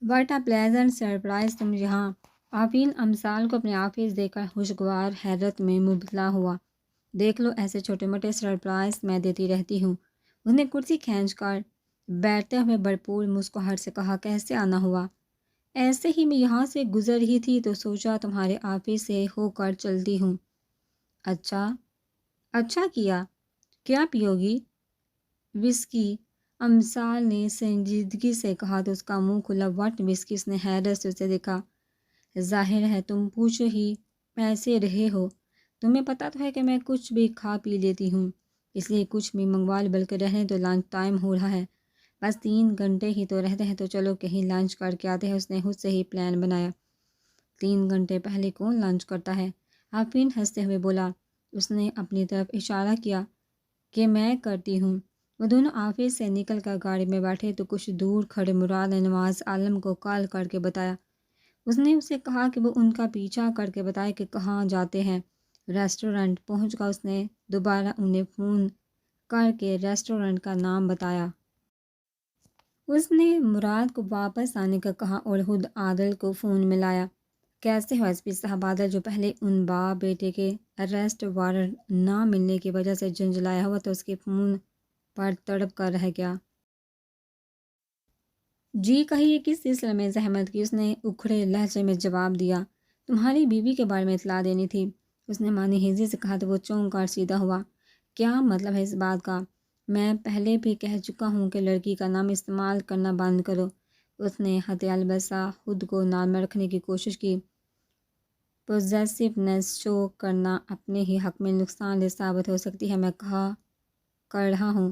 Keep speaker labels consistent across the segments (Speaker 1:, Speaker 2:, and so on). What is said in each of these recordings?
Speaker 1: What a pleasant surprise, تم یہاں؟ آفین امثال کو اپنے آفس دیکھ کر خوشگوار حیرت میں مبتلا ہوا۔ دیکھ لو، ایسے چھوٹے موٹے سرپرائز میں دیتی رہتی ہوں۔ اس نے کرسی کھینچ کر بیٹھتے ہوئے بھرپور مسکراہٹ سے کہا، کیسے آنا ہوا؟ ایسے ہی میں یہاں سے گزر رہی تھی تو سوچا تمہارے آفس سے ہو کر چلتی ہوں۔ اچھا کیا۔ کیا پیو گی؟ وسکی، امثال نے سنجیدگی سے کہا تو اس کا منہ کھلا۔ What whisky? اس نے حیرت سے اسے دیکھا۔ ظاہر ہے تم پوچھ ہی ایسے رہے ہو، تمہیں پتہ تو ہے کہ میں کچھ بھی کھا پی لیتی ہوں، اس لیے کچھ بھی منگوا لو، بلکہ رہنے تو لنچ ٹائم ہو رہا ہے، بس 3 گھنٹے ہی تو رہتے ہیں، تو چلو کہیں لنچ کر کے آتے ہیں۔ اس نے خود سے ہی پلان بنایا۔ 3 گھنٹے پہلے کون لنچ کرتا ہے؟ آفرین ہنستے ہوئے بولا۔ اس نے اپنی طرف اشارہ کیا کہ میں کرتی ہوں۔ وہ دونوں آفس سے نکل کر گاڑی میں بیٹھے تو کچھ دور کھڑے مراد نے نواز عالم کو کال کر کے بتایا۔ اس نے اسے کہا کہ وہ ان کا پیچھا کر کے بتائے کہ کہاں جاتے ہیں۔ ریسٹورنٹ پہنچ کر اس نے دوبارہ انہیں فون کر کے ریسٹورنٹ کا نام بتایا۔ اس نے مراد کو واپس آنے کا کہا اور خود عادل کو فون ملایا۔ کیسے ہو ایس پی صاحب؟ عادل، جو پہلے ان باپ بیٹے کے اریسٹ وارنٹ نہ ملنے کی وجہ سے جھنجھلایا ہوا تو اس کے فون پر تڑپ کر رہ گیا۔ جی کہیے، کس سلسلے میں زحمت کی؟ اس نے اکھڑے لہجے میں جواب دیا۔ تمہاری بیوی کے بارے میں اطلاع دینی تھی۔ اس نے معنی خیزی سے کہا تو وہ چونک کر سیدھا ہوا۔ کیا مطلب ہے اس بات کا؟ میں پہلے بھی کہہ چکا ہوں کہ لڑکی کا نام استعمال کرنا بند کرو۔ اس نے حد البسا خود کو نارمل رکھنے کی کوشش کی۔ پوزیسیونیس شو کرنا اپنے ہی حق میں نقصان دہ ثابت ہو سکتی ہے، میں کہا کر رہا ہوں۔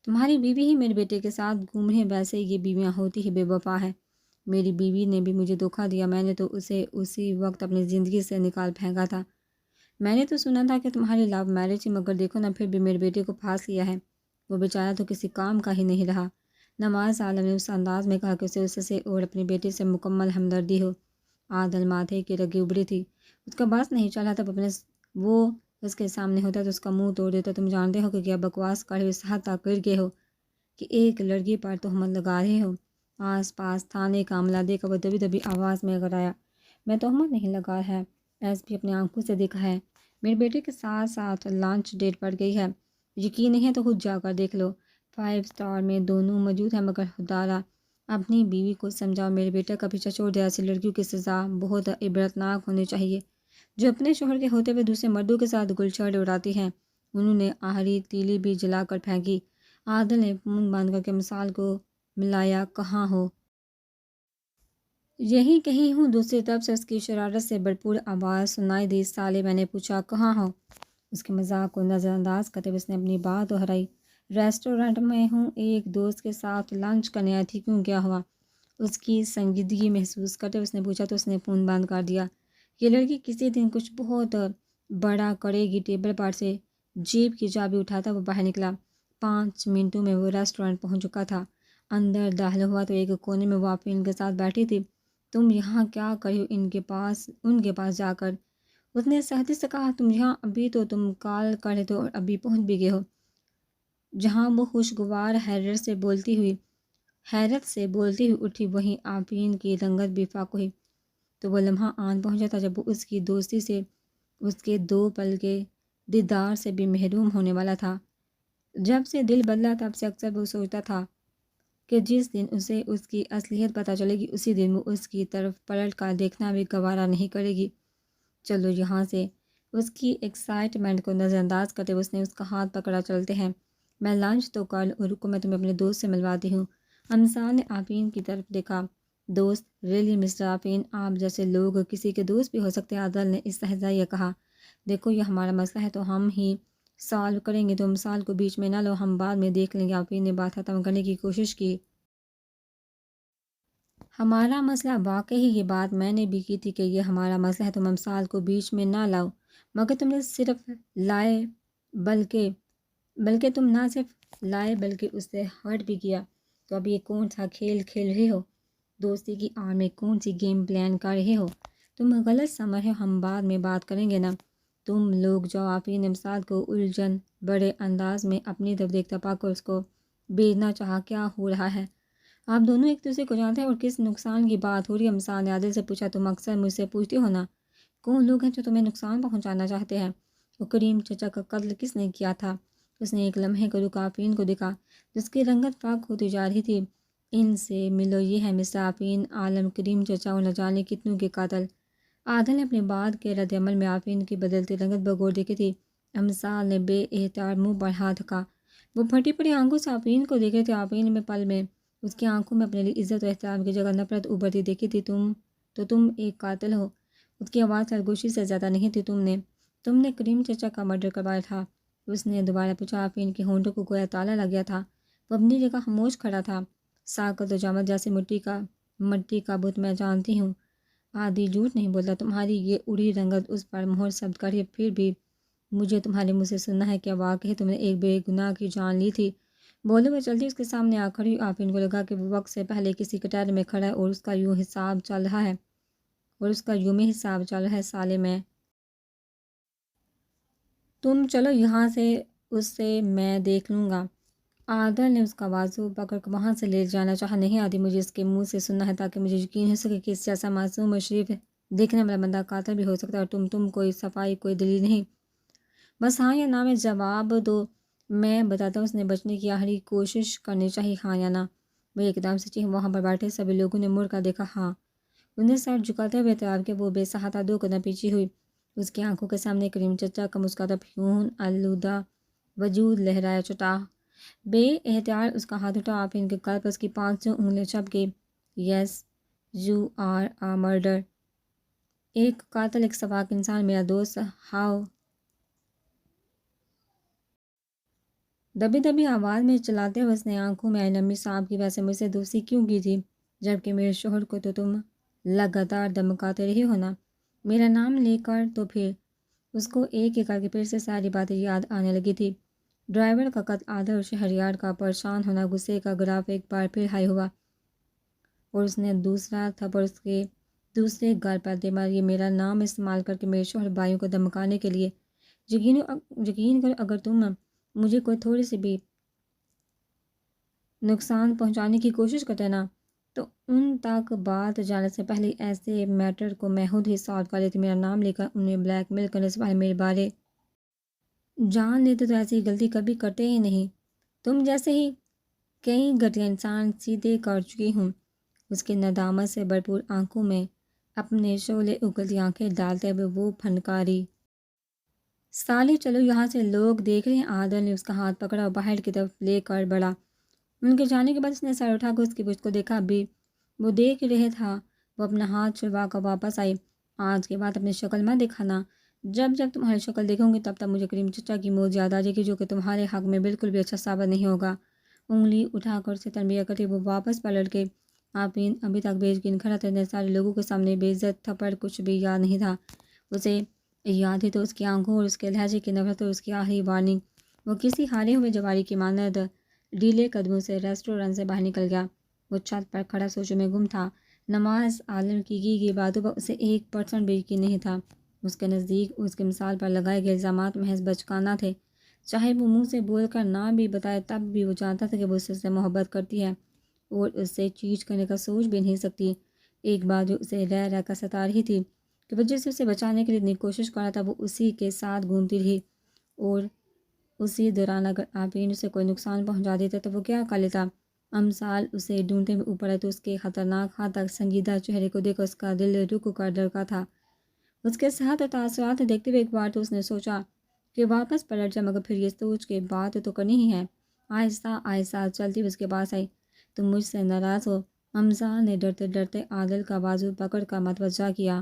Speaker 1: تمہاری بیوی ہی میرے بیٹے کے ساتھ گھوم رہی ہے، ویسے یہ بیویاں ہوتی ہی بے وفا ہے۔ میری بیوی نے بھی مجھے دھوکہ دیا، میں نے تو اسے اسی وقت اپنی زندگی سے نکال پھینکا تھا۔ میں نے تو سنا تھا کہ تمہاری لو میرج تھی، مگر دیکھو نا، پھر بھی میرے بیٹے کو پھانس لیا ہے۔ وہ بیچارہ تو کسی کام کا ہی نہیں رہا۔ نواز عالم نے اس انداز میں کہا کہ اسے اس سے اور اپنے بیٹے سے مکمل ہمدردی ہو۔ عادل ماتھے کی رگیں ابھری تھی، اس کا بس نہیں چل رہا تھا۔ وہ اس کے سامنے ہوتا تو اس کا منہ توڑ دیتا۔ تم جانتے ہو کہ کیا بکواس کر اس حد تک گر گئے ہو کہ ایک لڑکی پر تہمت لگا رہے ہو؟ آس پاس تھانے کا عملہ دیکھ کر وہ دبی دبی آواز میں گرایا۔ میں تہمت نہیں لگا ہے، ایس پی اپنی آنکھوں سے دیکھا ہے۔ میرے بیٹے کے ساتھ ساتھ لنچ ڈیٹ پڑ گئی ہے، یقین نہیں ہے تو خود جا کر دیکھ لو۔ 5 اسٹار میں دونوں موجود ہیں، مگر خدارا اپنی بیوی کو سمجھاؤ، میرے بیٹے کا پیچھا چھوڑ دے۔ ایسی لڑکیوں کی سزا بہت عبرتناک ہونی چاہیے جو اپنے شوہر کے ہوتے ہوئے دوسرے مردوں کے ساتھ گلچھڑ اڑاتی ہیں۔ انہوں نے آخری تیلی بھی جلا کر پھینکی۔ عادل نے فون بند کر کے مثال کو ملایا۔ کہاں ہو؟ یہی کہیں ہوں۔ دوسری طرف سے اس کی شرارت سے بھرپور آواز سنائی دی۔ سالے، میں نے پوچھا کہاں ہو؟ اس کے مذاق کو نظر انداز کرتے ہوئے اس نے اپنی بات دہرائی۔ ریسٹورنٹ میں ہوں، ایک دوست کے ساتھ لنچ کرنے آئی تھی، کیوں، کیا ہوا؟ اس کی سنجیدگی محسوس کرتے ہوئے اس نے پوچھا تو اس نے فون بند کر دیا۔ یہ لڑکی کسی دن کچھ بہت بڑا کرے گی۔ ٹیبل پر سے جیب کی چابی اٹھاتا وہ باہر نکلا۔ 5 منٹوں میں وہ ریسٹورنٹ پہنچ چکا تھا۔ اندر داخل ہوا تو ایک کونے میں وہ آفرین کے ساتھ بیٹھی تھی۔ تم یہاں کیا کر رہی ہو ان کے پاس جا کر؟ اس نے سختی سے کہا۔ تم یہاں؟ ابھی تو تم کال کر رہے تو اور ابھی پہنچ بھی گئے ہو۔ جہاں وہ خوشگوار حیرت سے بولتی ہوئی اٹھی، وہیں آفرین کی رنگت بھی فاق ہوئی۔ تو وہ لمحہ آن پہنچا تھا جب وہ اس کی دوستی سے، اس کے 2 پل کے دیدار سے بھی محروم ہونے والا تھا۔ جب سے دل بدلا تب سے اکثر وہ سوچتا تھا کہ جس دن اسے اس کی اصلیت پتہ چلے گی، اسی دن وہ اس کی طرف پلٹ کر دیکھنا بھی گوارا نہیں کرے گی۔ چلو یہاں سے۔ اس کی ایکسائٹمنٹ کو نظر انداز کرتے ہوئے اس نے اس کا ہاتھ پکڑا۔ چلتے ہیں، میں لنچ تو کر لوں، رکو میں تمہیں اپنے دوست سے ملواتی ہوں۔ امثال نے آفرین کی طرف دیکھا۔ دوست؟ ریلی مسٹر آفرین، آپ جیسے لوگ کسی کے دوست بھی ہو سکتے ہیں، عادل نے استہزائیہ کہا۔ دیکھو، یہ ہمارا مسئلہ ہے تو ہم ہی سالو کریں گے، تو امثال کو بیچ میں نہ لو، ہم بعد میں دیکھ لیں گے۔ آفرین نے بات ختم کرنے کی کوشش کی۔ ہمارا مسئلہ؟ واقعی یہ بات میں نے بھی کی تھی کہ یہ ہمارا مسئلہ ہے، تم امثال کو بیچ میں نہ لاؤ، مگر تم نے صرف لائے بلکہ تم نہ صرف لائے بلکہ اس سے ہرٹ بھی کیا۔ تو اب یہ کون سا کھیل کھیل رہے ہو؟ دوستی کی آڑ میں کون سی گیم پلان کر رہے ہو؟ تم غلط سمجھ رہے ہو، ہم بعد میں بات کریں گے نا۔ تم لوگ جو آفرین نے امثال کو الجھن بڑے انداز میں اپنی طرف دیکھتا پا کر اس کو بھیجنا چاہا، کیا ہو رہا ہے؟ آپ دونوں ایک دوسرے کو جانتے ہیں اور کس نقصان کی بات ہو رہی ہے؟ امسال نے عادل سے پوچھا۔ تم اکثر مجھ سے پوچھتی ہو نا کون لوگ ہیں جو تمہیں نقصان پہنچانا چاہتے ہیں؟ وہ کریم چچا کا قتل کس نے کیا تھا؟ اس نے ایک لمحے کو رکا آفرین کو دیکھا جس کی رنگت پاک ہوتی جا رہی تھی۔ ان سے ملو، یہ ہے مسٹر آفرین عالم، کریم چچا اور نہ جانے کتنوں کے قاتل۔ عادل نے اپنے بعد کے رد عمل میں آفرین کی بدلتی رنگت بغور دیکھی تھی۔ امسال نے بے احتیاط منہ پر ہاتھ رکھا۔ وہ پھٹی پڑی آنکھوں سے آفرین کو دیکھ رہے تھے۔ آفرین میں پل میں اس کی آنکھوں میں اپنے لیے عزت و احترام کی جگہ نفرت ابھرتی دیکھی تھی۔ تم ایک قاتل ہو۔ اس کی آواز سرگوشی سے زیادہ نہیں تھی۔ تم نے کریم چچا کا مرڈر کروایا تھا؟ اس نے دوبارہ پوچھا۔ آفرین کے ہونٹوں کو گویا تالا لگ گیا تھا۔ وہ اپنی جگہ خاموش کھڑا تھا۔ ساکت و جامد جیسے مٹی کا بت، میں جانتی ہوں آدھی جھوٹ نہیں بولتا۔ تمہاری یہ اڑی رنگت اس پر مہر ثبت کر ہے، پھر بھی مجھے تمہارے منہ سے سننا ہے کہ واقعی تم نے ایک بے گناہ کی جان لی تھی۔ بولے وہ جلدی اس کے سامنے آ کھڑی۔ آفرین کو لگا کہ وہ وقت سے پہلے کسی کٹہرے میں کھڑا ہے اور اس کا یوں میں حساب چل رہا ہے۔ سالے میں تم چلو یہاں سے، اس سے میں دیکھ لوں گا۔ عادل نے اس کا بازو پکڑ کر وہاں سے لے جانا چاہا۔ نہیں آدھی، مجھے اس کے منہ سے سننا ہے تاکہ مجھے یقین ہو سکے کہ اس جیسا معصوم اور شریف دیکھنے والا بندہ قاتل بھی ہو سکتا ہے، اور تم کوئی صفائی، کوئی دلیل نہیں، بس ہاں یا نا میں جواب دو، میں بتاتا ہوں۔ اس نے بچنے کی آخری کوشش کرنی چاہیے، ہاں یا نا۔ وہ ایک دم سے وہاں پر بیٹھے سبھی لوگوں نے مڑ کر دیکھا۔ ہاں، انہیں سر جھکاتے ہوئے اعتراف کہ وہ بے سہاتا 2 قدم پیچھے ہوئی۔ اس کی آنکھوں کے سامنے کریم چچا کا مسکراتا خون آلودہ وجود لہرایا۔ چٹا بے احتیاط اس کا ہاتھ اٹھا۔ آفرین کے گال پر اس کی 500 انگلیاں چپک گئی۔ Yes you are a murder, ایک قاتل، ایک سفاک انسان، میرا دوست۔ ہاؤ دبی دبی آواز میں چلاتے ہوئے اس نے آنکھوں میں آئی لمبی سانپ کی ویسے مجھ سے دوستی کیوں کی تھی، جبکہ میرے شوہر کو تو تم لگاتار دھمکاتے رہی ہو نا، میرا نام لے کر۔ تو پھر اس کو ایک ایک کر کے پھر سے ساری باتیں یاد آنے لگی تھی۔ ڈرائیور کا قتل، عادل اور شہریار کا پریشان ہونا، غصے کا گراف ایک بار پھر ہائی ہوا اور اس نے دوسرا تھپڑ اس کے دوسرے گال پر دے مار۔ یہ میرا نام استعمال کر کے میرے شوہر بھائیوں کو دھمکانے کے لیے، یقین کرو اگر تم مجھے کوئی تھوڑی سی بھی نقصان پہنچانے کی کوشش کرتے نا تو ان تک بات جانے سے پہلے ایسے میٹر کو میں خود ہی سالو کر لیتی۔ میرا نام لے کر انہیں بلیک میل کرنے سے پہلے میرے بارے جان لیتے تو ایسی غلطی کبھی کرتے ہی نہیں۔ تم جیسے ہی کئی گھٹیا انسان سیدھے کر چکی ہوں۔ اس کی ندامت سے بھرپور آنکھوں میں اپنے شعلے اگلتی آنکھیں ڈالتے ہوئے وہ پھنکاری، سالے چلو یہاں سے، لوگ دیکھ رہے ہیں۔ عادل نے اس کا ہاتھ پکڑا اور باہر کی طرف لے کر بڑھا۔ ان کے جانے کے بعد اس نے سر اٹھا کر اس کی پشت کو دیکھا۔ ابھی وہ دیکھ رہے تھا۔ وہ اپنا ہاتھ چھڑوا کر واپس آئی۔ آج کے بعد اپنی شکل مت دکھانا، جب تمہاری شکل دیکھوں گی تب مجھے کریم چچا کی موت یاد آ جائے گی، جو کہ تمہارے حق میں بالکل بھی اچھا ثابت نہیں ہوگا۔ انگلی اٹھا کر اسے تنبیہ کرتے وہ واپس پلٹ گئی۔ آفرین ابھی تک بے یقین کھڑا تھا۔ سارے لوگوں کے سامنے بے عزت تھپڑ کچھ بھی یاد نہیں تھا اسے، یاد ہی تو اس کی آنکھوں اور اس کے لہجے کی نفرت اور اس کی آخری وارننگ۔ وہ کسی ہارے ہوئے جواری کی مانند ڈھیلے قدموں سے ریسٹورنٹ سے باہر نکل گیا۔ وہ چھت پر کھڑا سوچوں میں گم تھا۔ نماز عالم کی گئی باتوں پر اسے 1% بھی یقین نہیں تھا۔ اس کے نزدیک اس کی مثال پر لگائے گئے الزامات محض بچکانہ تھے۔ چاہے وہ منہ سے بول کر نہ بھی بتائے، تب بھی وہ جانتا تھا کہ وہ اس سے محبت کرتی ہے اور اس سے چیٹ کرنے کا سوچ بھی نہیں سکتی۔ ایک بات جو اسے رہ رہ کر ستا رہی تھی کہ وہ جس اسے بچانے کے لیے اتنی کوشش کر رہا تھا وہ اسی کے ساتھ گھومتی رہی، اور اسی دوران اگر آفرین اسے کوئی نقصان پہنچا دیتا تو وہ کیا کر لیتا؟ امسال اسے ڈھونڈتے میں اوپر آئے تو اس کے خطرناک ہاتھ تک سنجیدہ چہرے کو دیکھ کر اس کا دل رک کر ڈرکا تھا۔ اس کے صحت اور تاثرات دیکھتے ہوئے ایک بار تو اس نے سوچا کہ واپس پلٹ جائے، مگر پھر یہ سوچ کے بات تو کرنی ہی ہے۔ آہستہ آہستہ چلتی ہوئی اس کے پاس آئی۔ تم مجھ سے ناراض ہو؟ امسال نے ڈرتے ڈرتے عادل کا بازو پکڑ کر متوجہ کیا۔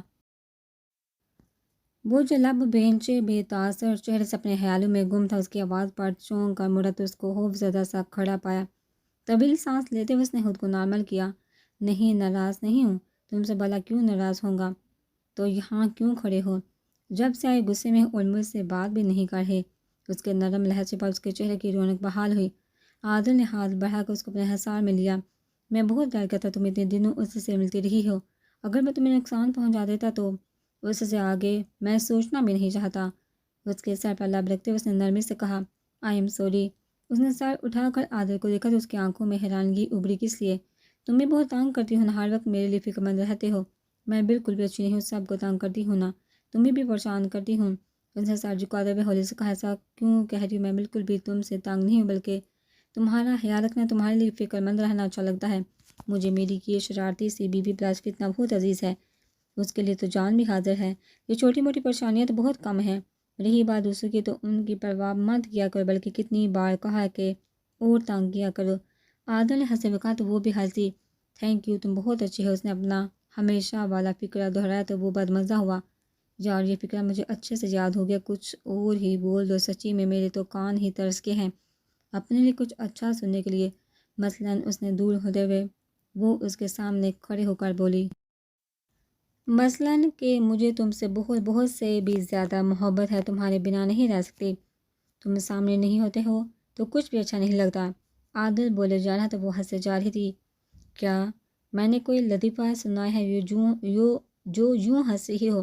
Speaker 1: وہ جو لب بھینچے بے تاثر چہرے سے اپنے خیالوں میں گم تھا، اس کی آواز پر چونک کر مڑا تو اس کو خوف زدہ سا کھڑا پایا۔ طویل سانس لیتے ہوئے اس نے خود کو نارمل کیا۔ نہیں، ناراض نہیں ہوں، تم سے بھلا کیوں ناراض ہوں گا؟ تو یہاں کیوں کھڑے ہو؟ جب سے آئے غصے میں اور مجھ سے بات بھی نہیں کر رہے۔ اس کے نرم لہجے پر اس کے چہرے کی رونق بحال ہوئی۔ عادل نے ہاتھ بڑھا کر اس کو اپنے حصار میں لیا۔ میں بہت ڈر گیا تھا، تم اتنے دنوں اس سے ملتی رہی ہو، اگر میں تمہیں نقصان پہنچا دیتا تو اس سے آگے میں سوچنا بھی نہیں چاہتا۔ اس کے سر پر لب رکھتے ہوئے اس نے نرمی سے کہا، آئی ایم سوری۔ اس نے سر اٹھا کر عادل کو دیکھا تو اس کی آنکھوں میں حیرانگی ابھری۔ کس لیے؟ تم بھی بہت تانگ کرتی ہو نا، ہر وقت میرے لیے فکر مند رہتے ہو۔ میں بالکل بھی اچھی نہیں ہوں، سب کو تانگ کرتی ہوں نا، تمہیں بھی پریشان کرتی ہوں۔ اس نے سر جھکاتے ہوئے ہولی سے کہا، ایسا کیوں کہہ رہی ہوں؟ میں بالکل بھی تم سے تانگ نہیں ہوں، بلکہ تمہارا خیال رکھنا، تمہارے لیے فکر مند رہنا اچھا لگتا ہے۔ مجھے میری یہ شرارتی سی بیوی پلس فتنہ بہت عزیز ہے، اس کے لیے تو جان بھی حاضر ہے۔ یہ چھوٹی موٹی پریشانیاں تو بہت کم ہیں، رہی بات دوسروں کی تو ان کی پرواہ مت کیا کرو، بلکہ کتنی بار کہا ہے کہ اور تانگ کیا کرو۔ عادل نے ہنستے ہوئے کہا تو وہ بھی ہنسی۔ تھینک یو، تم بہت اچھی ہے۔ اس نے اپنا ہمیشہ والا فکرہ دہرایا تو وہ بدمزہ ہوا۔ یار یہ فکرہ مجھے اچھے سے یاد ہو گیا، کچھ اور ہی بول دو، سچی میں میرے تو کان ہی ترس کے ہیں اپنے لیے کچھ اچھا سننے کے لیے۔ مثلاً اس نے دور ہوتے ہوئے وہ اس کے سامنے کھڑے ہو کر بولی، مثلاً کہ مجھے تم سے بہت بہت سے بھی زیادہ محبت ہے، تمہارے بنا نہیں رہ سکتی، تم سامنے نہیں ہوتے ہو تو کچھ بھی اچھا نہیں لگتا۔ عادل بولے جا رہا تو وہ ہنسے جا رہی تھی۔ کیا میں نے کوئی لطیفہ سنا ہے جو یوں ہنس رہی ہو؟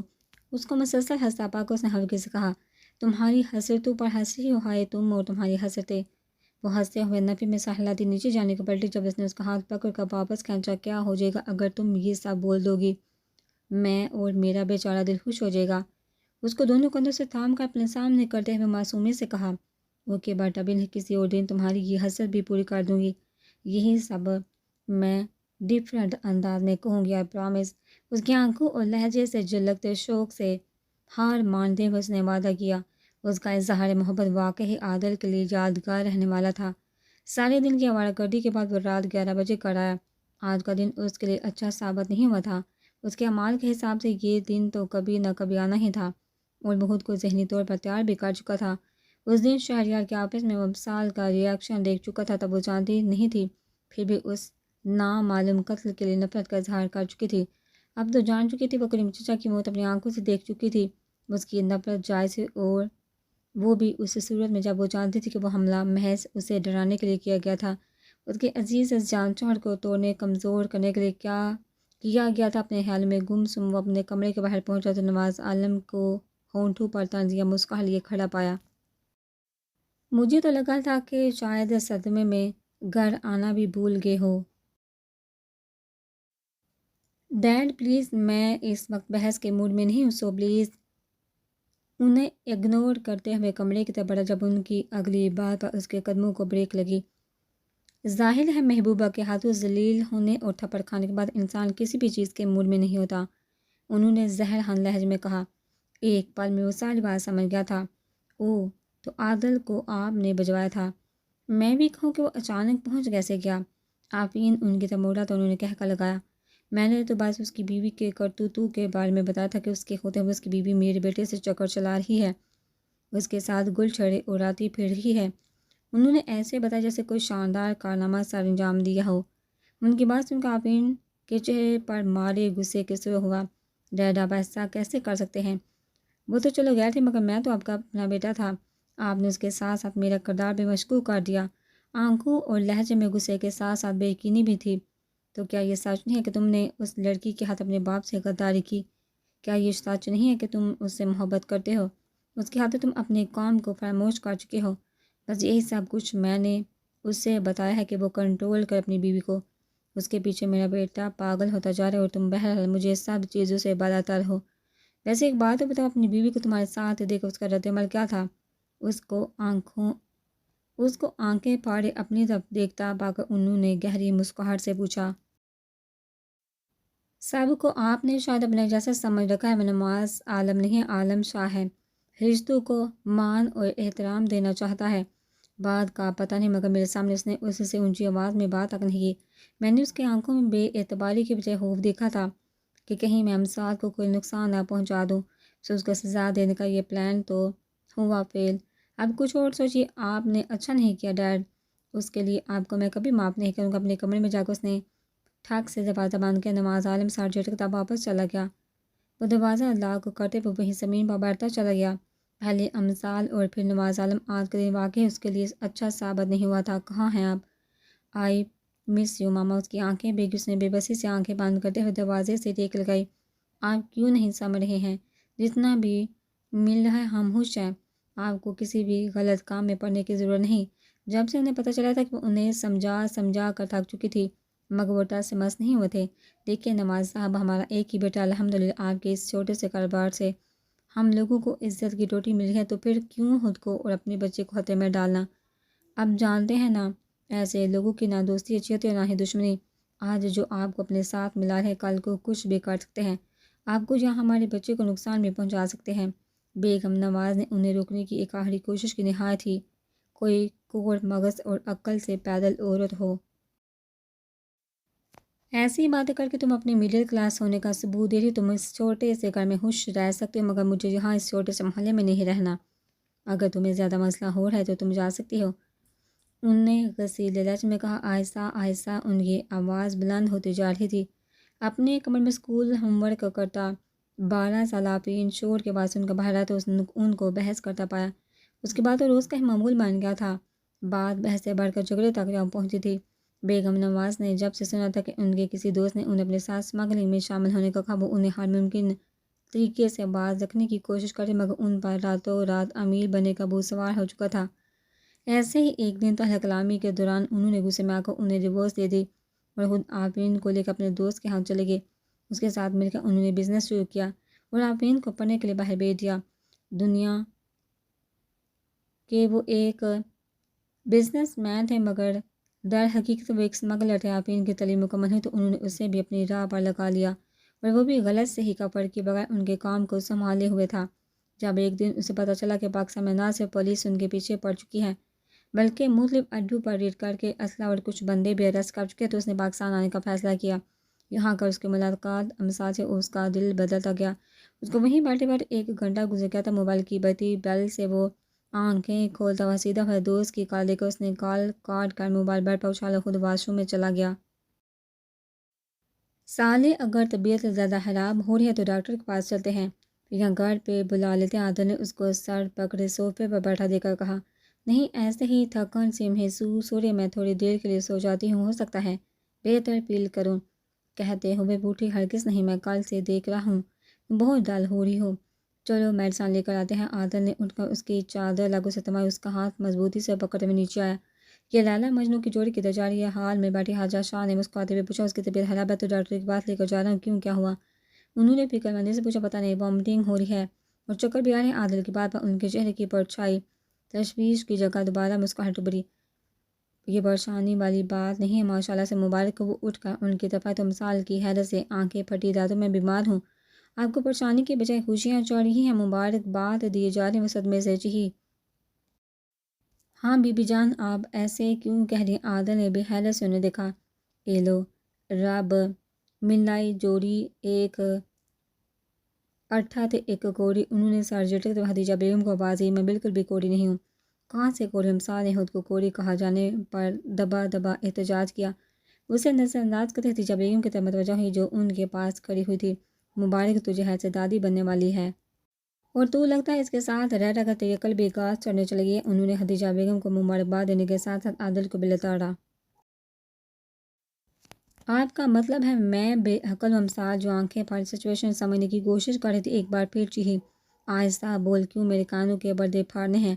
Speaker 1: اس کو مسلسل ہنستا پا کر اس نے ہلکے سے کہا، تمہاری حسرتوں پر ہنس رہی ہو، ہائے تم اور تمہاری حسرتیں۔ وہ ہنستے ہوئے نفی میں سہلاتی نیچے جانے کو پلٹی، جب اس نے اس کا ہاتھ پکڑ کر واپس کھینچا، کیا ہو جائے گا اگر تم یہ سب بول دو گی؟ میں اور میرا بیچارہ دل خوش ہو جائے گا۔ اس کو دونوں کندھوں سے تھام کر اپنے سامنے کرتے ہوئے معصومیت سے کہا، اوکے بیٹا بن، کسی اور دن تمہاری یہ حسرت بھی پوری کر دوں گی، یہی سب میں ڈفرینٹ انداز میں کہوں گی، آئی پرامس۔ اس کی آنکھوں اور لہجے سے جھلکتے شوق سے ہار مانتے ہوئے اس نے وعدہ کیا۔ اس کا اظہار محبت واقعی عادل کے لیے یادگار رہنے والا تھا۔ سارے دن کی آوارہ گردی کے بعد وہ رات 11 بجے کر آیا۔ آج کا دن اس کے لیے اچھا ثابت نہیں ہوا تھا، اس کے اعمال کے حساب سے یہ دن تو کبھی نہ کبھی آنا ہی تھا، اور وہ خود کو ذہنی طور پر تیار بھی کر چکا تھا۔ اس دن شہریار کے آفس میں وہ امسال کا ریاکشن دیکھ چکا تھا، تب وہ جانتی نہیں تھی، پھر بھی اس نامعلوم قتل کے لیے نفرت کا اظہار کر چکی تھی۔ اب تو جان چکی تھی، وہ کریم چچا کی موت اپنی آنکھوں سے دیکھ چکی تھی۔ اس کی نفرت جائز تھی، اور وہ بھی اس صورت میں جب وہ جانتی تھی کہ وہ حملہ محض اسے ڈرانے کے لیے کیا گیا تھا، اس کے عزیز جان چوہر کو توڑنے کمزور کرنے کے لیے کیا گیا تھا۔ اپنے خیال میں گم سم وہ اپنے کمرے کے باہر پہنچا تو نواز عالم کو ہونٹوں پر طنزیہ مسکراہٹ لیے کھڑا پایا۔ مجھے تو لگا تھا کہ شاید صدمے میں گھر آنا بھی بھول گئے ہو۔ ڈیڈ پلیز، میں اس وقت بحث کے موڈ میں نہیں ہوں، سو پلیز۔ انہیں اگنور کرتے ہوئے کمرے کی طرف بڑھا، جب ان کی اگلی بات پر اس کے قدموں کو بریک لگی۔ ظاہر ہے محبوبہ کے ہاتھوں ذلیل ہونے اور تھپڑ کھانے کے بعد انسان کسی بھی چیز کے موڈ میں نہیں ہوتا، انہوں نے زہر ہن لہجے میں کہا۔ ایک پل میں وہ ساری بات سمجھ گیا تھا۔ اوہ، تو عادل کو آپ نے بھجوایا تھا؟ میں بھی کہوں کہ وہ اچانک پہنچ کیسے گیا؟ آفرین ان کی طرف موڑا تو انہوں نے کہہ کر لگایا، میں نے تو بس اس کی بیوی کے کرتوتوں کے بارے میں بتایا تھا کہ اس کے ہوتے ہوئے اس کی بیوی میرے بیٹے سے چکر چلا رہی ہے، اس کے ساتھ گل چھڑے اڑاتی پھر رہی ہے۔ انہوں نے ایسے بتایا جیسے کوئی شاندار کارنامہ سر انجام دیا ہو۔ ان کی بات سن کر آفرین کے چہرے پر مارے غصے کے سور ہوا۔ ڈیڈ، آپ ایسا کیسے کر سکتے ہیں؟ وہ تو چلو غیر تھی، مگر میں تو آپ کا اپنا بیٹا تھا، آپ نے اس کے ساتھ ساتھ میرا کردار بھی مشکوک کر دیا۔ آنکھوں اور لہجے میں غصے کے ساتھ ساتھ بے یقینی بھی تھی۔ تو کیا یہ سچ نہیں ہے کہ تم نے اس لڑکی کے ہاتھ اپنے باپ سے غداری کی؟ کیا یہ سچ نہیں ہے کہ تم اس سے محبت کرتے ہو؟ اس کے ہاتھوں تم اپنے کام کو فراموش کر چکے ہو؟ بس یہی سب کچھ میں نے اس سے بتایا ہے کہ وہ کنٹرول کر اپنی بیوی کو، اس کے پیچھے میرا بیٹا پاگل ہوتا جا رہا ہے اور تم بہرحال مجھے سب چیزوں سے بالاتر ہو۔ ویسے ایک بات تو بتاؤ، اپنی بیوی کو تمہارے ساتھ دیکھ اس کا رد عمل کیا تھا؟ اس کو آنکھیں پھاڑے اپنی طرف دیکھتا پا کر انہوں نے گہری مسکراہٹ سے پوچھا، سب کو آپ نے شاید اپنے جیسا سمجھ رکھا ہے، میں نواز عالم نہیں، عالم شاہ ہے، رشتوں کو مان اور احترام دینا چاہتا ہے۔ بات کا پتہ نہیں، مگر میرے سامنے اس نے اس سے اونچی آواز میں بات تک نہیں کی۔ میں نے اس کی آنکھوں میں بے اعتباری کے بجائے خوف دیکھا تھا کہ کہیں میں امساد کو کوئی نقصان نہ پہنچا دوں، سو اس کو سزا دینے کا یہ پلان تو ہوا فیل۔ اب کچھ اور سوچیے۔ آپ نے اچھا نہیں کیا ڈیڈ، اس کے لیے آپ کو میں کبھی معاف نہیں کروں گا۔ اپنے کمرے میں جا کر اس نے ٹھاک سے دروازہ بند کیا۔ نواز عالم سر جھٹکتا واپس چلا گیا۔ وہ دروازہ لاک کرتے ہوئے وہیں زمین پر بیٹھتا چلا گیا۔ پہلے امسال اور پھر نواز عالم، آج کا دن واقعی اس کے لیے اچھا ثابت نہیں ہوا تھا۔ کہاں ہیں آپ؟ آئی مس یو ماما۔ اس کی آنکھیں بھیگی، اس نے بے بسی سے آنکھیں بند کرتے ہوئے دروازے سے ٹیک لگائی۔ آپ کیوں نہیں سمجھ رہے ہیں؟ جتنا بھی مل رہا ہے ہم خوش ہیں، آپ کو کسی بھی غلط کام میں پڑنے کی ضرورت نہیں۔ جب سے انہیں پتہ چلا تھا کہ وہ انہیں سمجھا کر تھک چکی تھی، مگر وہ ٹس سے مس نہیں ہوئے تھے۔ دیکھیے نواز صاحب، ہمارا ایک ہی بیٹا الحمدللہ آپ کے اس چھوٹے سے کاروبار سے ہم لوگوں کو عزت کی روٹی مل رہی ہے، تو پھر کیوں خود کو اور اپنے بچے کو خطرے میں ڈالنا؟ اب جانتے ہیں نا، ایسے لوگوں کی نہ دوستی اچھی ہوتی ہے نہ ہی دشمنی۔ آج جو آپ کو اپنے ساتھ ملا ہے، کل کو کچھ بھی کر سکتے ہیں، آپ کو یا ہمارے بچے کو نقصان بھی پہنچا سکتے ہیں۔ بیگم نواز نے انہیں روکنے کی ایک آخری کوشش کی، نہایت ہی کوئی کوڑ مغز اور عقل سے پیدل عورت ہو، ایسی باتیں کر کے تم اپنے مڈل کلاس ہونے کا ثبوت دے رہی ہو۔ تم اس چھوٹے سے گھر میں خوش رہ سکتے ہو، مگر مجھے یہاں اس چھوٹے سے محلے میں نہیں رہنا۔ اگر تمہیں زیادہ مسئلہ ہو رہا ہے تو تم جا سکتی ہو، ان نے غصیلے لہجے میں کہا۔ آہستہ آہستہ ان کی آواز بلند ہوتی جا رہی تھی۔ اپنے کمرے میں اسکول ہوم ورک کرتا 12 سالہ آفرین شور کے بعد ان کا باہر آیا تو ان کو بحث کرتا پایا۔ اس کے بعد تو روز کا ہی معمول بن گیا تھا، بات بحث سے بڑھ کر جھگڑے تک جا پہنچی تھی۔ بیگم نواز نے جب سے سنا تھا کہ ان کے کسی دوست نے انہیں اپنے ساتھ اسمگلنگ میں شامل ہونے کا کہا، وہ انہیں ہر ممکن طریقے سے باز رکھنے کی کوشش کرتے، مگر ان پر راتوں رات امیر بننے کا بھوت سوار ہو چکا تھا۔ ایسے ہی ایک دن طلحہ کلامی کے دوران انہوں نے غصے میں آ کر انہیں ڈیورس دے دی اور خود آفرین کو لے کر اپنے دوست کے ہاں چلے گئے۔ اس کے ساتھ مل کر انہوں نے بزنس شروع کیا اور آفرین کو پڑھنے کے لیے باہر بھیج دیا۔ دنیا کہ وہ ایک بزنس مین تھے، مگر در حقیقت وہ ایک اسمگلر تھے۔ آفرین کی تعلیم مکمل ہوئی تو انہوں نے اسے بھی اپنی راہ پر لگا لیا، اور وہ بھی غلط صحیح کا فرق کے بغیر ان کے کام کو سنبھالے ہوئے تھا۔ جب ایک دن اسے پتہ چلا کہ پاکستان میں نہ صرف پولیس ان کے پیچھے پڑ چکی ہے، بلکہ مختلف اڈوں پر ریڈ کر کے اسلحہ اور کچھ بندے بھی اریسٹ کر چکے، تو اس نے پاکستان آنے کا فیصلہ کیا۔ یہاں کر اس کی ملاقات امثال سے اس کا دل بدلتا گیا۔ اس کو وہیں بیٹھے بیٹھے 1 گھنٹہ گزر گیا تھا۔ موبائل کی بتی بیل سے وہ آنکھیں کھولتا ہوا سیدھا اپنے دوست کی کال دیکھا۔ اس نے کال کاٹ کر موبائل بیڈ پر اچھالا، خود واش روم میں چلا گیا۔ سالے، اگر طبیعت زیادہ خراب ہو رہی ہے تو ڈاکٹر کے پاس چلتے ہیں، یا گھر پہ بلا لیتے ہیں۔ عادل نے اس کو سر پکڑے صوفے پر بیٹھا دے کر کہا۔ نہیں، ایسے ہی تھکن سی محسوس ہو رہی ہے، میں تھوڑی دیر کے لیے سو جاتی ہوں، ہو سکتا ہے بہتر فیل کروں۔ کہتے ہوئے بوٹھی، ہرگز نہیں، میں کل سے دیکھ رہا ہوں بہت ڈل ہو رہی ہو، چلو میڈیسن لے کر آتے ہیں۔ عادل نے اٹھ کر اس کی چادر لاگو سے تھمائی، اس کا ہاتھ مضبوطی سے پکڑتے ہوئے نیچے آیا۔ یہ لیلا مجنوں کی جوڑی کدھر جا رہی ہے؟ حال میں بیٹھی حاجہ شاہ نے مسکراتے ہوئے پوچھا۔ اس کی طبیعت خراب ہے تو ڈاکٹر کے پاس لے کر جا رہا ہوں۔ کیوں، کیا ہوا؟ انہوں نے فکر مندی سے پوچھا۔ پتہ نہیں، وامٹنگ ہو رہی ہے اور چکر بھی آ رہے ہیں۔ عادل کی بات پر ان کے چہرے کی پرچھائی تشویش کی جگہ دوبارہ مسکراہٹ ابھری۔ یہ پریشانی والی بات نہیں ہے، ماشاءاللہ سے مبارک ہو۔ وہ اٹھ کر ان کی طرف آئے تو مثال کی حیرت سے آنکھیں پھٹی، راتوں میں بیمار ہوں، آپ کو پریشانی کی بجائے خوشیاں چڑھ رہی ہیں، مبارکباد دیے جا رہے ہیں۔ وہ صدمے سے چیخی۔ ہاں بی بی جان، آپ ایسے کیوں کہہ رہی ہیں؟ عادل نے بھی حیرت سے انہیں دیکھا۔ اے لو رب، ملائی جوڑی، ایک اٹھا تھے ایک کوڑی۔ انہوں نے سر جھٹکتے ہوئے خدیجہ بیگم کو آواز دی، میں بالکل بھی کوڑی نہیں ہوں۔ کہاں سے کوڑی؟ امثال نے خود کو کوڑی کہا جانے پر دبا دبا احتجاج کیا۔ اسے نظر انداز کرتے خدیجہ بیگم کی طرف متوجہ ہوئی، جو ان کے پاس کھڑی ہوئی تھی۔ مبارک، تجھے حیث سے دادی بننے والی ہے، اور تو لگتا ہے اس کے ساتھ رہ رہ کر تیری عقل بھی گاز چڑھنے چلے گی ہے۔ انہوں نے خدیجہ بیگم کو مبارکباد دینے کے ساتھ ساتھ عادل کو بھی لتاڑا۔ آپ کا مطلب ہے میں بے عقل ہوں؟ امثال، جو آنکھیں پھاڑ سچویشن سمجھنے کی کوشش کر رہی تھی، ایک بار پھر چیخی۔ آہستہ بول، کیوں میرے کانوں کے پردے پھاڑنے ہیں؟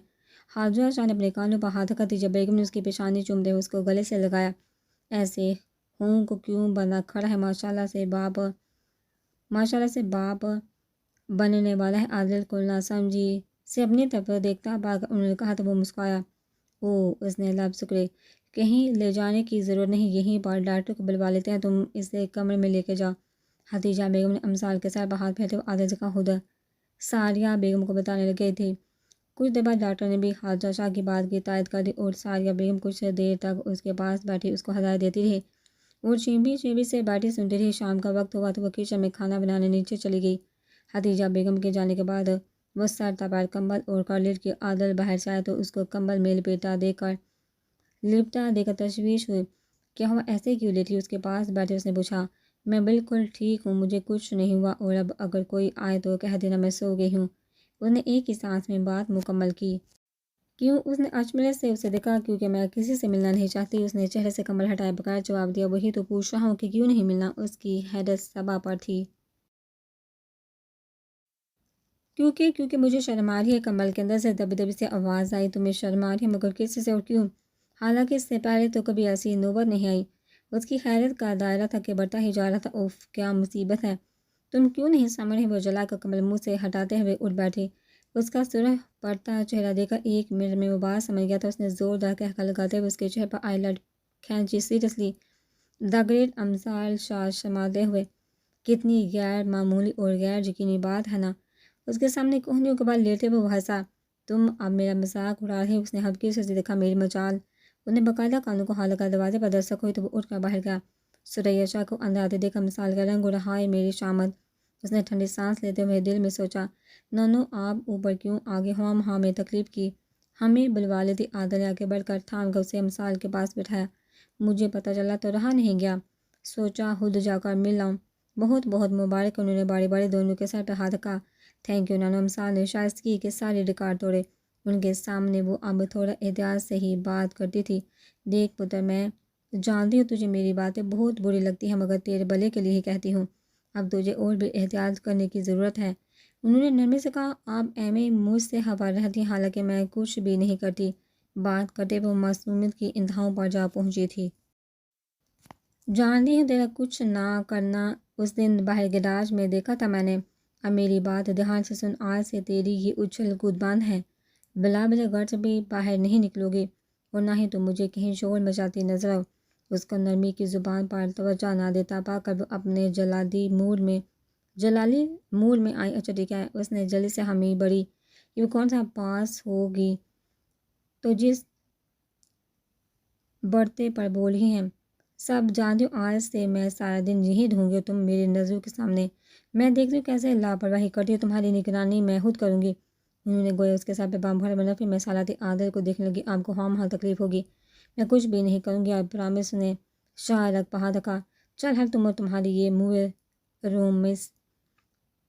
Speaker 1: حاجہ شاہ نے اپنے کانوں پر ہاتھ رکھا۔ خدیجہ بیگم نے اس کی پیشانی چومتے ہوئے اس کو گلے سے لگایا۔ ایسے ہوں کو کیوں بنا کھڑا ہے؟ ماشاءاللہ سے باپ بننے والا ہے۔ عادل کو ناسمجھی سے اپنی طرف دیکھتا پا کر انہوں نے کہا تو وہ مسکرایا۔ اس نے لب سکڑے، کہیں لے جانے کی ضرورت نہیں، یہیں پر ڈاکٹر کو بلوا لیتے ہیں، تم اسے کمرے میں لے کے جاؤ۔ خدیجہ بیگم نے امثال کے سر پر ہاتھ پھیرتے ہوئے عادل سے کہا۔ خود ساریہ بیگم کو بتانے لگے تھے۔ کچھ دیر بعد ڈاکٹر نے بھی حاجہ شاہ کی بات کی تائید کر دی، اور ساریہ بیگم کچھ دیر تک اس کے پاس بیٹھی اس کو ہدایت دیتی رہی اور چیمپی چیمپی سے بیٹھی سنتی رہی۔ شام کا وقت ہوا تو وہ کچن میں کھانا بنانے نیچے چلی گئی۔ خدیجہ بیگم کے جانے کے بعد وہ سر تا پیر کمبل اور کر لیٹ کے عادل باہر سے آیا تو اس کو کمبل میں لپٹا دے کر تشویش ہوئی۔ کیا ہوا، ایسے کیوں لیٹی؟ اس کے پاس بیٹھے اس نے پوچھا۔ میں بالکل ٹھیک ہوں، مجھے کچھ نہیں ہوا، اور اب اگر کوئی آئے تو کہہ دینا میں سو گئی ہوں۔ اس نے ایک ہی سانس میں بات مکمل کی۔ کیوں؟ اس نے اچمبے سے اسے دیکھا۔ کیونکہ میں کسی سے ملنا نہیں چاہتی۔ اس نے چہرے سے کمبل ہٹائے بغیر جواب دیا۔ وہی تو پوچھ رہا ہوں کہ کیوں نہیں ملنا؟ اس کی حیرت صبا پر تھی۔ کیونکہ مجھے شرم آ رہی ہے۔ کمبل کے اندر سے دبی دبی سے آواز آئی۔ تمہیں شرم آ رہی ہے؟ مگر کسی سے اور کیوں؟ حالانکہ اس سے پہلے تو کبھی ایسی نوبت نہیں آئی۔ اس کی حیرت کا دائرہ تھا کہ بڑھتا ہی جا رہا تھا۔ اوف، کیا مصیبت ہے! تم کیوں نہیں سمجھ رہے؟ وہ جلا کا کمل منہ سے ہٹاتے ہوئے اٹھ بیٹھی۔ اس کا سرخ پڑتا چہرہ دیکھ کر ایک منٹ میں وہ بات سمجھ گیا تھا۔ اس نے زوردار قہقہ لگاتے ہوئے اس کے چہرے پر آئی لٹ کھینچی۔ سیریسلی دا گریٹ امثال شاہ شماتے ہوئے، کتنی غیر معمولی اور غیر یقینی بات ہے نا۔ اس کے سامنے کوہنیوں کے بعد لیٹے وہ ہنسا۔ تم اب میرا مذاق اڑا رہے ہو؟ اس نے ہلکی سے دیکھا میری مجال۔ انہوں نے باقاعدہ کانوں کو ہاتھ لگا دروازے پر دستک ہوئی تو وہ اٹھ کر باہر گیا۔ سریہ شاہ کو اندر آتے دیکھا مثال کا رنگ اڑا۔ ہائے میری شامت! اس نے ٹھنڈی سانس لیتے ہوئے دل میں سوچا، نانو آپ اوپر کیوں آگے ہوا وہاں میں تکلیف کی؟ ہمیں بالوالدی عادل آگے بڑھ کر تھام کر اسے مثال کے پاس بٹھایا۔ مجھے پتہ چلا تو رہا نہیں گیا، سوچا خود جا کر مل لاؤں۔ بہت بہت مبارک۔ انہوں نے باری باری دونوں کے سر پہ ہاتھ رکھا۔ تھینک یو نانو۔ امثال نے شائستگی کے سارے ریکارڈ توڑے۔ ان کے سامنے وہ اب تھوڑا احتیاط سے ہی بات کرتی تھی۔ دیکھ پتر، میں جانتی ہوں تجھے میری باتیں بہت بری لگتی ہیں، مگر تیرے بھلے کے لیے ہی کہتی ہوں۔ اب تجھے اور بھی احتیاط کرنے کی ضرورت ہے۔ انہوں نے نرمی سے کہا، آپ ایویں مجھ سے خبر رہتی حالانکہ میں کچھ بھی نہیں کرتی۔ بات کرتے وہ معصومیت کی انتہاؤں پر جا پہنچی تھی۔ جانتی ہوں تیرا کچھ نہ کرنا اس دن باہر گیراج میں دیکھا تھا میں نے۔ اب میری بات دھیان سے سن، آج سے تیری یہ اچھل کود بند ہے۔ بلا وجہ گھر سے بھی باہر نہیں نکلو گی، اور نہ ہی تم مجھے کہیں شور مچاتی نظر آؤ۔ اس کو نرمی کی زبان پر توجہ نہ دیتا پا کر وہ اپنے جلالی موڈ میں آئی۔ اچھا ٹھیک ہے، اس نے جلدی سے ہمی بڑی، یہ کون سا پاس ہوگی تو جس بڑھتے پر بول ہی ہیں۔ سب جانتی ہوں، آج سے میں سارا دن یہی ڈھونگی تم میری نظروں کے سامنے۔ میں دیکھتی ہوں کیسے لاپرواہی کرتی ہوں، تمہاری نگرانی میں خود کروں گی۔ انہوں نے گویا اس کے ساتھ پہ بام بھر بنا، پھر میں سالاتی عادل کو دیکھنے لگی۔ آپ کو خواہ مخواہ تکلیف ہوگی، میں کچھ بھی نہیں کروں گی، آپ پرامس نے شاہ پہا رکھا۔ چل ہر تم اور تمہاری یہ منہ رومس۔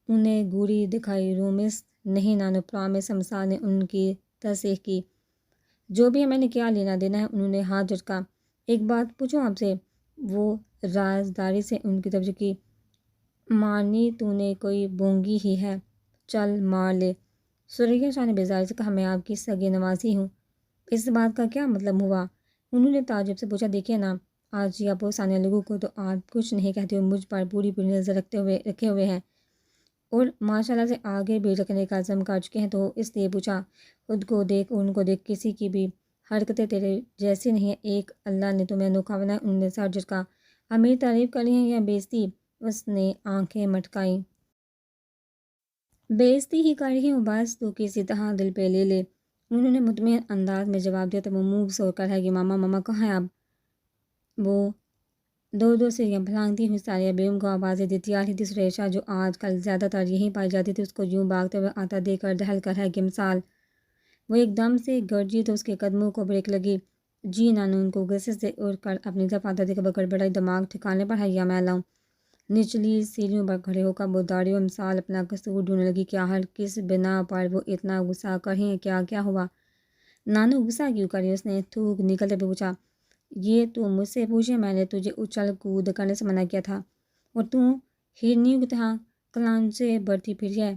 Speaker 1: انہیں گوری دکھائی۔ رومس نہیں نانو، پرامس۔ امثال نے ان کی تصحیح کی۔ جو بھی ہے، میں نے کیا لینا دینا ہے؟ انہوں نے ہاتھ جھٹکا۔ ایک بات پوچھوں آپ سے؟ وہ رازداری سے ان کی توجہ کی۔ مارنی تو نے کوئی بونگی ہی ہے، چل مار لے۔ سریہ شاہ نے بیزاری سے کہا، میں آپ کی سگے نوازی ہوں، اس بات کا کیا مطلب ہوا؟ انہوں نے تعجب سے پوچھا، دیکھیے نا، آج یا پوسانے لوگوں کو تو آپ کچھ نہیں کہتے ہو، مجھ پر پوری نظر رکھے ہوئے ہیں اور ماشاء اللہ سے آگے بھی رکھنے کا عزم کر چکے ہیں، تو اس لیے پوچھا۔ خود کو دیکھ اور ان کو دیکھ، کسی کی بھی حرکتیں تیرے جیسی نہیں ہیں، ایک اللہ نے تمہیں انوکھا بنایا۔ انہوں نے سر جھٹکا۔ امیر تعریف کر رہی ہیں یا بیزتی؟ اس نے آنکھیں مٹکائیں۔ بیزتی ہی کر رہی ہوں، بس تو کسی طرح دل پہ لے لے۔ انہوں نے مطمئن انداز میں جواب دیا تو وہ منہ سوڑ کر رہ گئی۔ ماما کہاں ہیں اب؟ وہ دو دو سیڑھیاں پھلانگتی ہوئی ساریہ بیگم کو آوازیں دیتی آ رہی تھی۔ سریہ شاہ جو آج کل زیادہ تر یہیں پائی جاتی تھی، اس کو یوں بھاگتے ہوئے آتا دیکھ کر دہل کر رہ گئی۔ مثال وہ ایک دم سے گرجی تو اس کے قدموں کو بریک لگی۔ جی نانو، ان کو غصے سے اڑ کر اپنی طرف آتا دیکھ کر گڑبڑائی۔ دماغ ٹھکانے پر ہے یا میں لاؤں؟ نچلی سیڑھیوں پر کھڑے ہو کر وہ داڑھی و امثال اپنا قصور ڈھونڈنے لگی۔ کیا ہر کس بنا پر وہ اتنا غصہ کر رہی ہیں؟ کیا ہوا؟ نانو غصہ کیوں کر رہی ہے؟ اس نے تھوک نکلتے ہوئے پوچھا۔ یہ تو مجھ سے پوچھے، میں نے تجھے اچھل کود کرنے سے منع کیا تھا اور تو ہرنیوں کی طرح کلانچے بڑھتی پھری ہے۔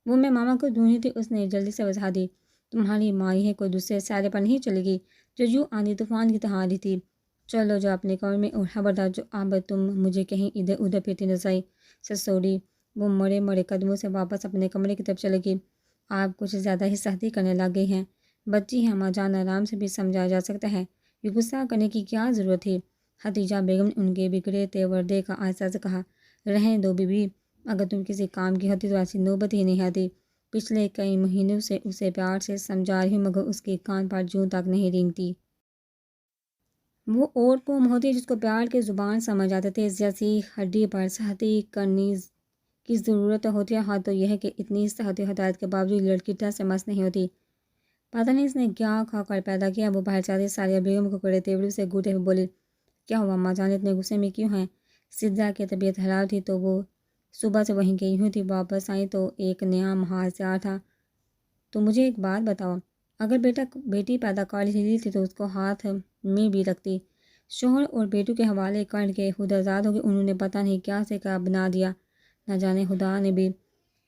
Speaker 1: وہ میں ماما کو ڈھونڈ رہی تھی، اس نے جلدی سے وضاحت دی۔ تمہاری ماں ہے، کوئی دوسرے سیارے پر نہیں چلے گی جو یوں آندھی طوفان کی طرح آ رہی تھی۔ چلو جا اپنے کمرے میں، اور خبردار جو اب تم مجھے کہیں ادھر ادھر پھرتی نظر آئی، سوری۔ وہ مڑے قدموں سے واپس اپنے کمرے کی طرف چلے گی۔ آپ کچھ زیادہ ہی سختی کرنے لگ گئی ہیں، بچی ہیں، اماں جان، آرام سے بھی سمجھا جا سکتا ہے، یہ غصہ کرنے کی کیا ضرورت تھی؟ حتیجہ بیگم نے ان کے بگڑے تیور دیکھ کر آہستہ سے کہا، رہنے دو بی بی، اگر تم کسی کام کی ہوتی تو ایسی نوبت ہی نہیں آتی۔ پچھلے کئی مہینوں سے اسے پیار سے سمجھا رہی ہوں، مگر اس کے کان پر جوں تک نہیں رینگتی۔ وہ اور قوم ہوتی ہے جس کو پیار کی زبان سمجھ آتے تھے، جیسی ہڈی پر سختی کرنے کی ضرورت ہوتی ہے۔ ہاں تو یہ ہے کہ اتنی سخت ہدایت کے باوجود لڑکی ٹس سے مس نہیں ہوتی۔ پتہ نہیں اس نے کیا کھا کر پیدا کیا۔ وہ باہر چاہتی ساریہ بیگم کو کڑے تیوری سے گھوٹے ہوئے بولی، کیا ہوا اماں جان، اتنے غصے میں کیوں ہیں؟ سدھا کی طبیعت خراب تھی تو وہ صبح سے وہیں گئی ہوئی تھی، واپس آئی تو ایک نیا محاذ تیار تھا۔ تو مجھے ایک بات بتاؤ، اگر بیٹی پیدا کر لی تھی تو اس کو ہاتھ میں بھی رکھتی، شوہر اور بیٹوں کے حوالے کر کے خود آزاد ہو گئی۔ انہوں نے پتہ نہیں کیا سے کیا بنا دیا، نہ جانے خدا نے بھی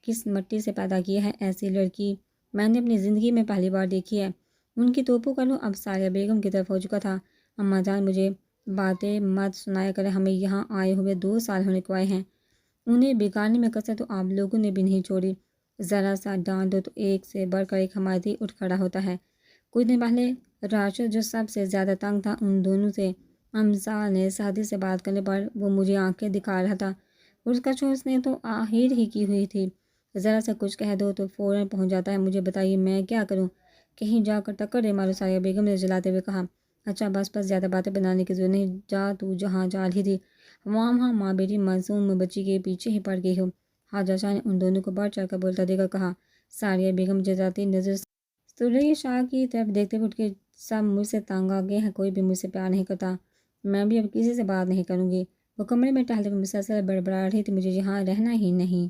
Speaker 1: کس مٹی سے پیدا کیا ہے۔ ایسی لڑکی میں نے اپنی زندگی میں پہلی بار دیکھی ہے۔ ان کی توپو کا لوں اب ساریہ بیگم کی طرف ہو چکا تھا۔ اماں جان، مجھے باتیں مت سنایا کریں، ہمیں یہاں آئے ہوئے 2 سال ہونے کو آئے ہیں، انہیں بگاڑنے میں کثر تو آپ لوگوں نے بھی نہیں چھوڑی، ذرا سا ڈانٹ دو تو ایک سے بڑھ کر ایک حمایتی اٹھ کھڑا ہوتا ہے۔ کچھ دن پہلے راشد جو سب سے زیادہ تنگ تھا ان دونوں سے، امثال نے سادی سے بات کرنے پر وہ مجھے آنکھیں دکھا رہا تھا، اس کا اس نے تو آخر ہی کی ہوئی تھی، ذرا سا کچھ کہہ دو تو فوراً پہنچ جاتا ہے، مجھے بتائیے میں کیا کروں؟ کہیں جا کر ٹکر دے مارو، ساریہ بیگم نے جلاتے ہوئے کہا۔ اچھا بس زیادہ باتیں بنانے کی ضرورت نہیں، جا تو جہاں جا رہی تھی وہاں ماں بیٹی معصوم بچی کے پیچھے ہی پڑ گئی ہو، خواجہ شاہ نے ان دونوں کو بڑھ چڑھ کر بولتا دیکھ کر کہا۔ ساریہ بیگم جزاتی نظر سرئی شاہ کی طرف دیکھتے ہوئے اٹھ کے، سب مجھ سے تنگ آ گئے ہیں، کوئی بھی مجھ سے پیار نہیں کرتا، میں بھی اب کسی سے بات نہیں کروں گی۔ وہ کمرے میں ٹہلتے ہوئے مسلسل بڑبڑا رہی تھی، مجھے یہاں رہنا ہی نہیں۔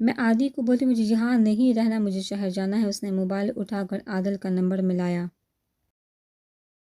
Speaker 1: میں عادی کو بولتی مجھے یہاں نہیں رہنا، مجھے شہر جانا ہے۔ اس نے موبائل اٹھا کر عادل کا نمبر ملایا۔